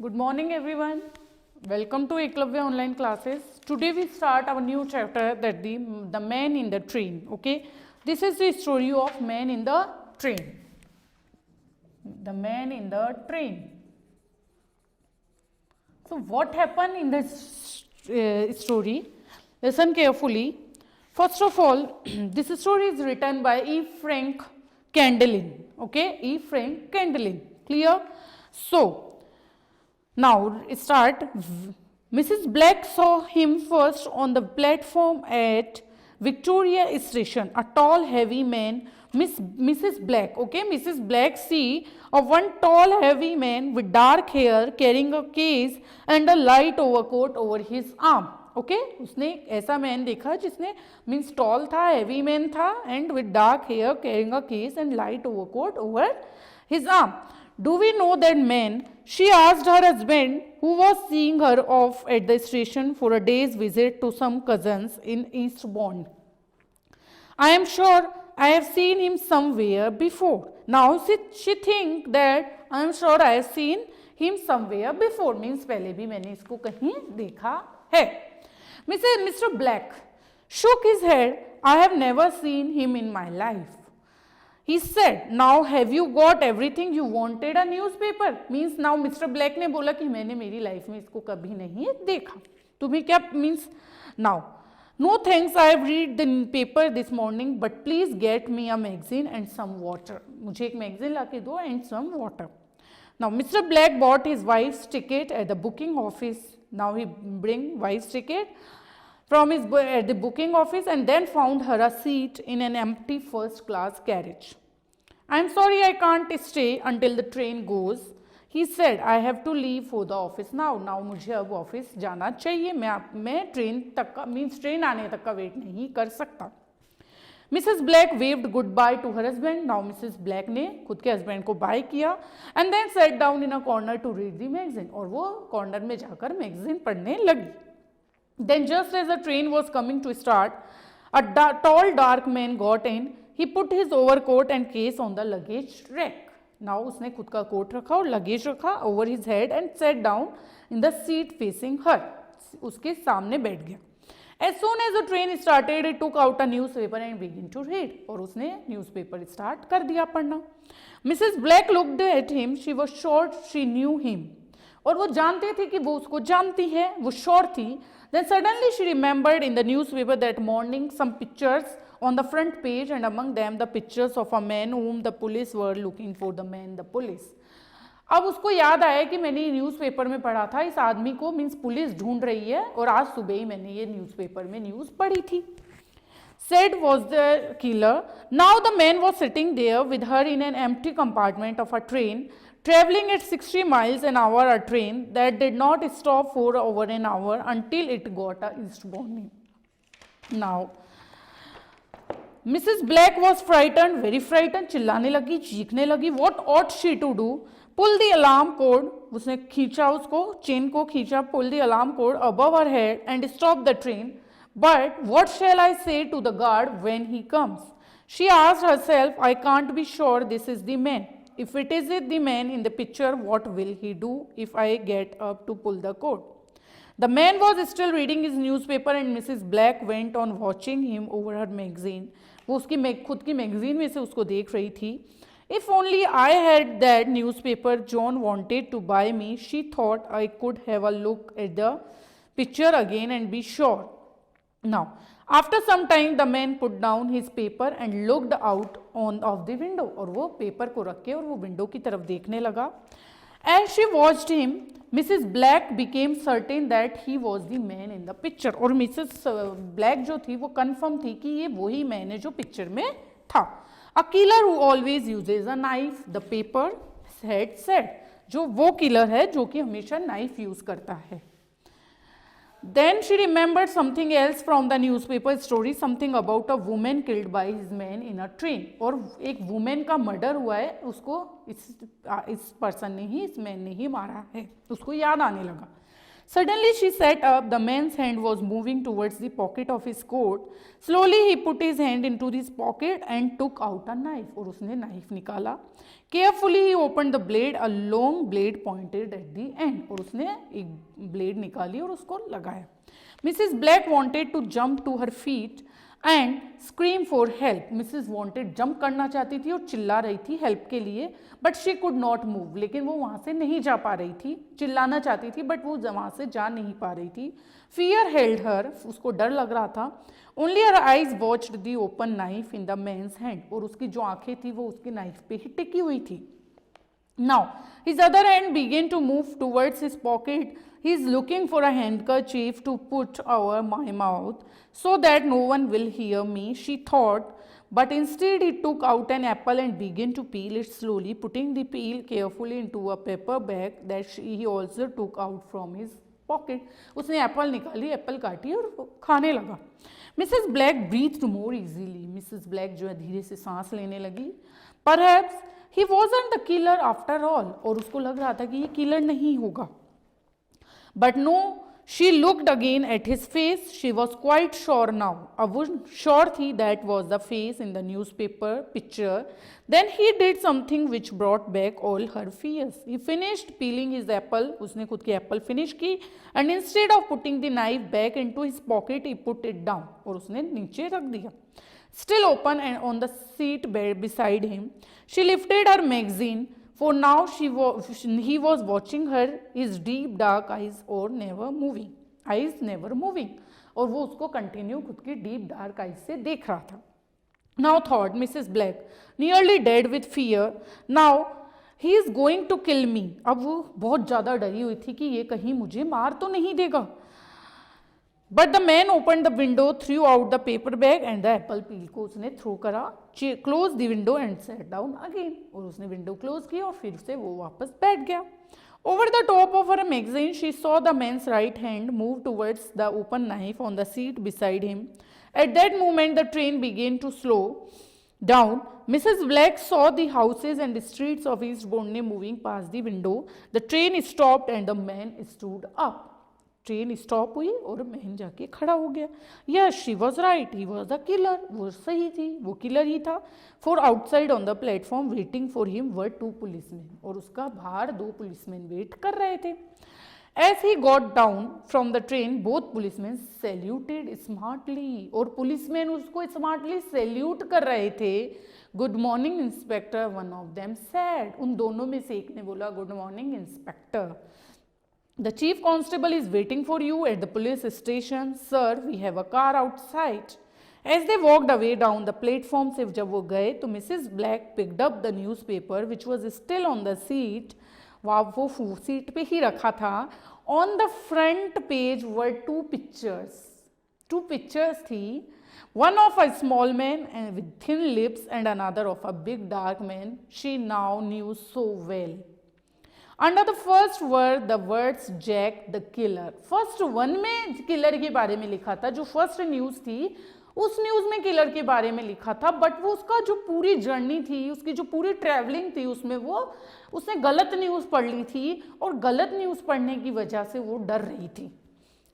Good morning everyone. Welcome to Eklavya online classes. Today we start our new chapter that the man in the train. Okay, this is the story of man in the train. The man in the train. So what happened in this story? Listen carefully. First of all, this story is written by E. Frank Candlin. Okay, E. Frank Candlin. Clear? So now start. Mrs. Black saw him first on the platform at Victoria Station. A tall, heavy man. Mrs. Black. Okay, Mrs. Black see a one tall, heavy man with dark hair carrying a case and a light overcoat over his arm. Okay उसने ऐसा man देखा जिसने means tall था, heavy man था and with dark hair carrying a case and light overcoat over his arm. Do we know that man? She asked her husband, who was seeing her off at the station for a day's visit to some cousins in Eastbourne. I am sure I have seen him somewhere before. Now she think that I am sure I have seen him somewhere before. Means पहले भी मैंने इसको कहीं देखा है. Mr. Black shook his head. I have never seen him in my life. He said, now have you got everything you wanted a newspaper? Means now Mr. Black ने बोला कि मैंने मेरी लाइफ में इसको कभी नहीं देखा. तुम्हें क्या means now? No thanks, I have read the paper this morning, but please get me a magazine and some water. मुझे एक magazine लाके दो and some water. Now Mr. Black bought his wife's ticket at the booking office. Now he bring wife's ticket from his at the booking office and then found her a seat in an empty first class carriage. I am sorry I can't stay until the train goes. He said, I have to leave for the office now. Now मुझे अब office जाना चाहिए. मैं train तक का means train आने तक का वेट नहीं कर सकता. Mrs. Black waved goodbye to her husband. Now Mrs. Black ने खुद के हस्बैंड को बाय किया and then sat down in a corner to read the magazine. और वो कॉर्नर में जाकर मैगजीन पढ़ने लगी. Then just as the train was coming to start, a tall dark man got in. He put his overcoat and case on the luggage rack. Now उसने खुद का coat रखा और लगेज रखा over his head and sat down in the seat facing her. उसके सामने बैठ गया. As soon as the train started, he took out a newspaper and began to read. और उसने newspaper start कर दिया पढ़ना. Mrs. Black looked at him. She was sure she knew him. और वो जानते थे कि वो उसको जानती है, वो श्योर थी. Then suddenly she remembered in the newspaper that morning some pictures on the front page and among them the pictures of a man whom the police were looking for. The man, the police. अब उसको याद आया कि मैंने newspaper में पढ़ा था इस आदमी को मीन्स पुलिस ढूंढ रही है और आज सुबह ही मैंने ये न्यूज़पेपर में न्यूज़ पढ़ी थी. Said was the killer. Now the man was sitting there with her in an empty compartment of a train traveling at 60 miles an hour, a train that did not stop for over an hour until it got a Eastbourne. Now Mrs. Black was frightened, very frightened. चिल्लाने लगी, चीखने लगी. What ought she to do? Pull the alarm cord. उसने खींचा उसको, chain को खींचा. Pull the alarm cord above her head and stop the train. But what shall I say to the guard when he comes? She asked herself, I can't be sure this is the man. If it is the man in the picture, what will he do if I get up to pull the cord? The man was still reading his newspaper and Mrs. Black went on watching him over her magazine. वो उसकी खुद की magazine में से उसको देख रही थी. If only I had that newspaper John wanted to buy me, she thought I could have a look at the picture again and be sure. Now, after some time, the man put down his paper and looked out of the window. और वो paper को रख के और वो window की तरफ देखने लगा. As she watched him, Mrs. Black became certain that he was the man in the picture. और Mrs. Black जो थी वो कंफर्म थी कि ये वही मैन है जो पिक्चर में था. A killer who always uses a knife, the paper had said. जो वो किलर है जो कि हमेशा नाइफ यूज करता है. Then she remembered something else from the newspaper story, something about a woman killed by his man in a train. और एक वुमेन का मर्डर हुआ है, उसको इस पर्सन ने ही, इस मैन ने ही मारा है. उसको याद आने लगा. Suddenly she sat up. The man's hand was moving towards the pocket of his coat. Slowly he put his hand into his pocket and took out a knife. और उसने knife निकाला. Carefully he opened the blade. A long blade pointed at the end. और उसने एक blade निकाली और उसको लगाया. Mrs. Black wanted to jump to her feet and scream for help. Mrs wanted jump करना चाहती थी और चिल्ला रही थी हेल्प के लिए, but she could not move. लेकिन वो वहाँ से नहीं जा पा रही थी. चिल्लाना चाहती थी बट वो वहाँ से जा नहीं पा रही थी. Fear held her. उसको डर लग रहा था. Only her eyes watched the open knife in the man's hand. और उसकी जो आंखें थी वो उसके नाइफ पे ही टिकी हुई थी. Now, his other hand began to move towards his pocket. He is looking for a handkerchief to put over my mouth so that no one will hear me, she thought. But instead, he took out an apple and began to peel it slowly, putting the peel carefully into a paper bag that he also took out from his pocket. उसने Apple निकाली, Apple काटी और खाने लगा. Mrs black breathed more easily. Mrs black जो है धीरे से सांस लेने लगी. Perhaps he wasn't the killer after all. और उसको लग रहा था कि ये किलर नहीं होगा. But no, she looked again at his face. She was quite sure now. अब वो sure थी that was the face in the newspaper picture. Then he did something which brought back all her fears. He finished peeling his apple. उसने खुद की apple finish की. And instead of putting the knife back into his pocket, he put it down. और उसने नीचे रख दिया. Still open and on the seat beside him, she lifted her magazine. For now he was watching her, his deep dark eyes never moving. और वो उसको continue खुद की डीप डार्क आइज से देख रहा था. Now thought Mrs. Black, nearly dead with fear. Now he is going to kill me. अब वो बहुत ज़्यादा डरी हुई थी कि ये कहीं मुझे मार तो नहीं देगा. But the man opened the window, threw out the paper bag and the apple peel को उसने थ्रो करा. Closed the window and sat down again. और उसने विंडो क्लोज की और फिर से वो वापस बैठ गया. Over the top of her magazine, she saw the man's right hand move towards the open knife on the seat beside him. At that moment, the train began to slow down. Mrs. Black saw the houses and the streets of East Bourne moving past the window. The train stopped and the man stood up. Train stop हुई और man जाके खड़ा हो गया. Yes, she was right. He was the killer. वो सही थी, वो किलर ही था. For outside on the platform waiting for him were 2 policeman. और उसका बाहर 2 पुलिसमैन वेट कर रहे थे. As he got down from the train, both policeman saluted smartly. और पुलिसमैन उसको स्मार्टली सैल्यूट कर रहे थे. Good morning inspector, one of them said. उन दोनों में से एक ने बोला good morning inspector. The chief constable is waiting for you at the police station. Sir, we have a car outside. As they walked away down the platform, से जब वो गए तो Mrs. Black picked up the newspaper which was still on the seat. वो seat पे ही रखा था. On the front page were 2 pictures. 2 pictures थी. One of a small man and with thin lips and another of a big dark man she now knew so well. Under the first were the words Jack the killer. First one में killer के बारे में लिखा था. जो first news थी उस news में किलर के बारे में लिखा था. बट वो उसका जो पूरी जर्नी थी, उसकी जो पूरी ट्रैवलिंग थी, उसमें वो उसने गलत न्यूज़ पढ़ ली थी और गलत न्यूज़ पढ़ने की वजह से वो डर रही थी.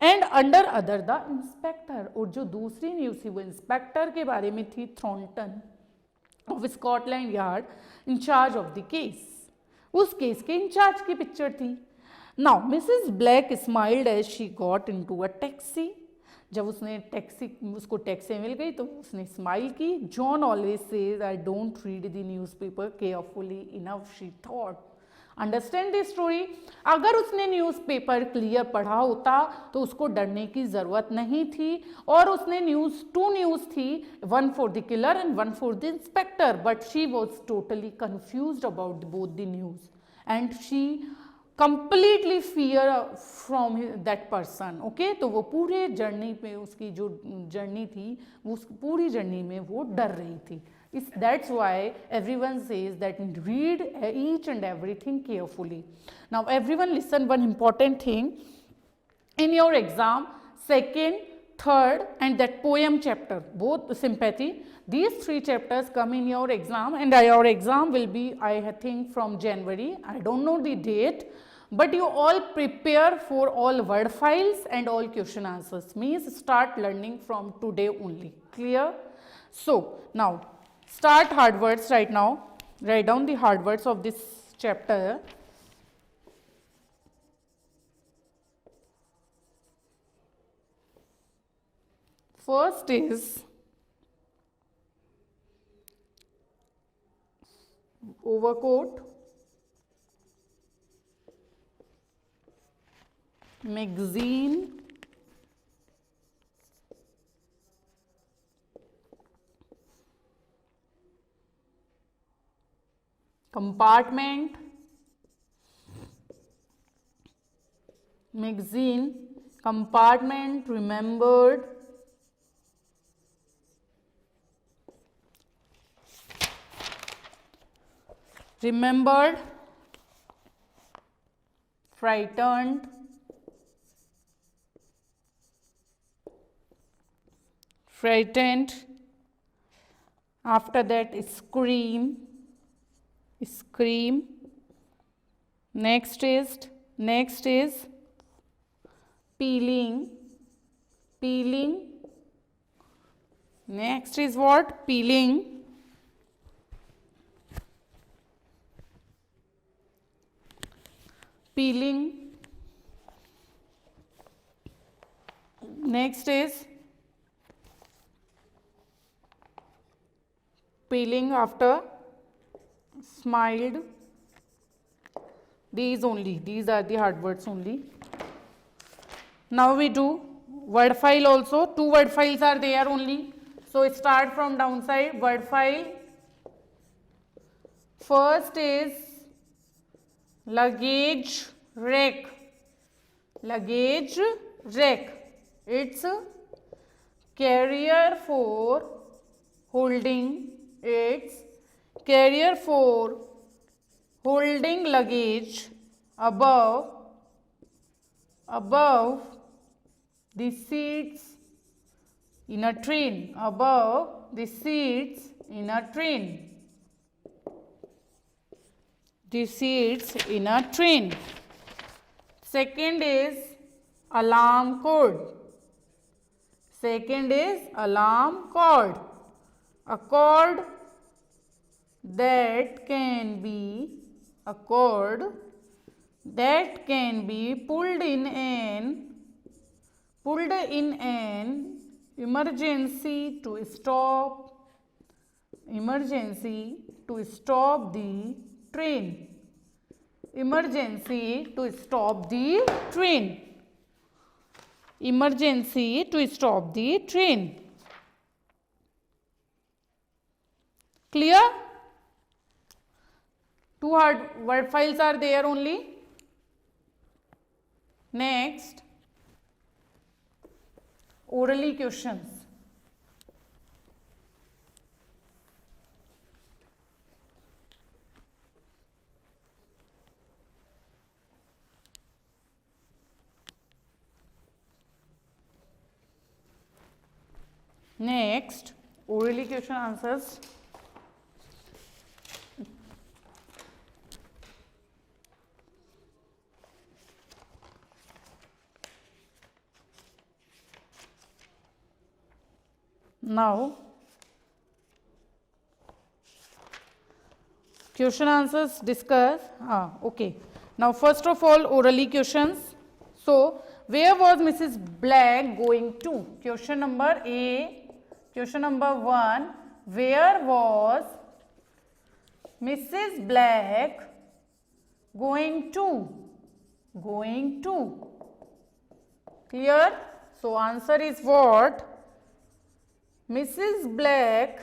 And under other the inspector. और जो दूसरी न्यूज़ थी वो इंस्पेक्टर के बारे में थी. Thornton of Scotland Yard in charge of the case. उस केस के इंचार्ज की पिक्चर थी. Now Mrs Black smiled as she got into a taxi. जब उसको टैक्सी मिल गई तो उसने स्माइल की. John always says I don't read the newspaper carefully enough, she thought. Understand the story. अगर उसने न्यूज़पेपर क्लियर पढ़ा होता तो उसको डरने की ज़रूरत नहीं थी. और उसने 2 न्यूज़ थी, one for the killer and one for the inspector. But she was totally confused about both the news and she completely fear from that person. Okay, तो वो पूरे जर्नी पे उसकी जो जर्नी थी वो पूरी जर्नी में वो डर रही थी. That's why everyone says that read each and everything carefully. Now everyone listen one important thing. In your exam, 2nd, 3rd and that poem chapter, both sympathy, these 3 chapters come in your exam and your exam will be, I think, from January. I don't know the date, but you all prepare for all word files and all question answers, means start learning from today only. Clear? So now start hard words right now. Write down the hard words of this chapter. First is overcoat, magazine, compartment, magazine, compartment, remembered, remembered, frightened, frightened, after that scream, scream, next is peeling, peeling, next is what? Peeling, peeling, next is peeling after smiled. These are the hard words only. Now we do word file also. 2 word files are there only. So start from downside. Word file. First is luggage rack. Luggage rack. It's carrier for holding. It's carrier for holding luggage above the seats in a train. Above the seats in a train. The seats in a train. Second is alarm cord. Second is alarm cord. A cord that can be pulled in an emergency to stop the train. Emergency to stop the train. Emergency to stop the train. Clear? 2 hard word files are there only. Next, orally questions. Next, orally question answers. Now, question answers discuss. Okay. Now, first of all, orally questions. So, where was Mrs. Black going to? Question number A. Question number 1. Where was Mrs. Black going to? Going to. Clear? So, answer is what? Mrs. Black,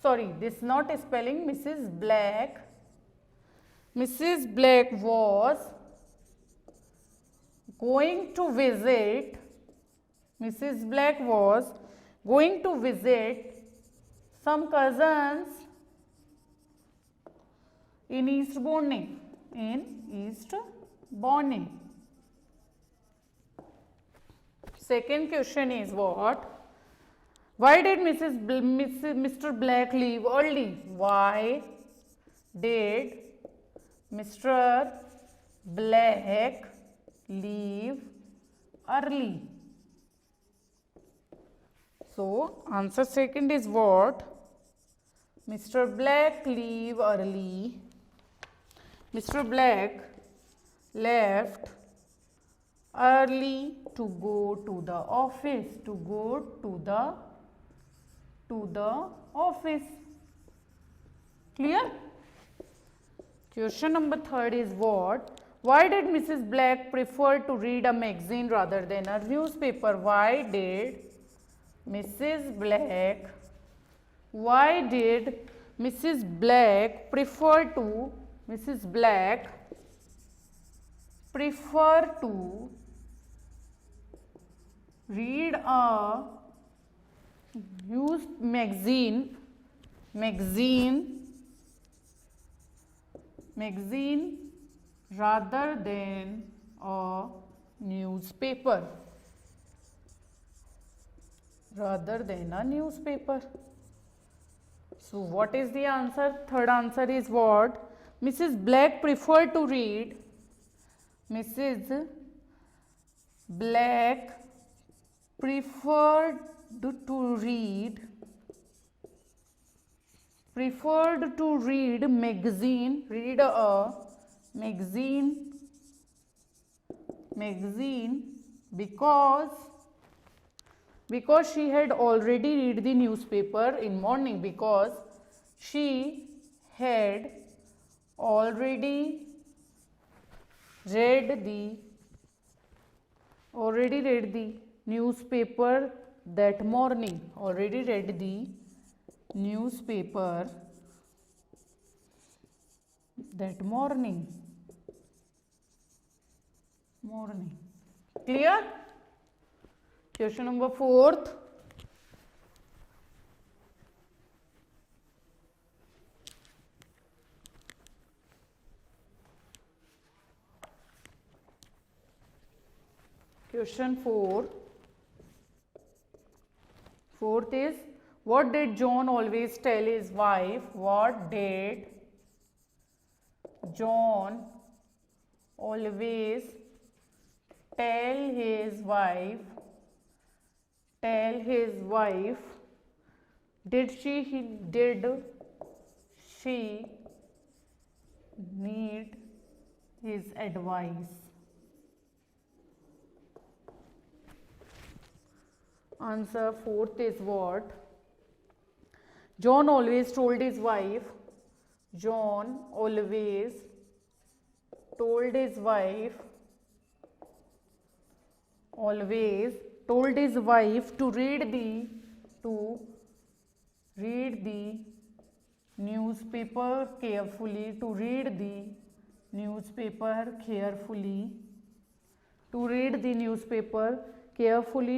sorry, this is not spelling, Mrs. Black. Mrs. Black was going to visit, Mrs. Black was going to visit some cousins in Eastbourne. Second question is what? Why did Mr. Black leave early? Why did Mr. Black leave early. So answer second is what? Mr. Black leave early. Mr. Black left early to go to the office. To go to the office. Clear? Question number third is what? Why did Mrs. Black prefer to read a magazine rather than a newspaper? Why did Mrs. Black prefer to read a news magazine rather than a newspaper? So what is the answer? Third answer is what? Mrs. Black preferred to read magazine because she had already read the newspaper in morning, because she had already read the newspaper that morning. Clear? Question number fourth. Question 4. Fourth is, what did John always tell his wife? What did John always tell his wife? Did she need his advice? Answer fourth is what? John always told his wife to read the newspaper carefully.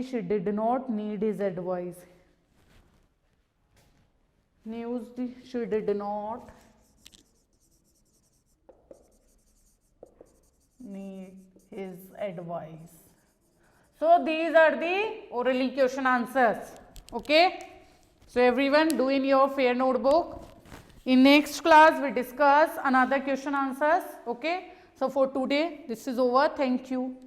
She did not need his advice. She did not need his advice. So these are the orally question answers. Okay. So everyone do in your fair notebook. In next class we discuss another question answers. Okay. So for today this is over. Thank you.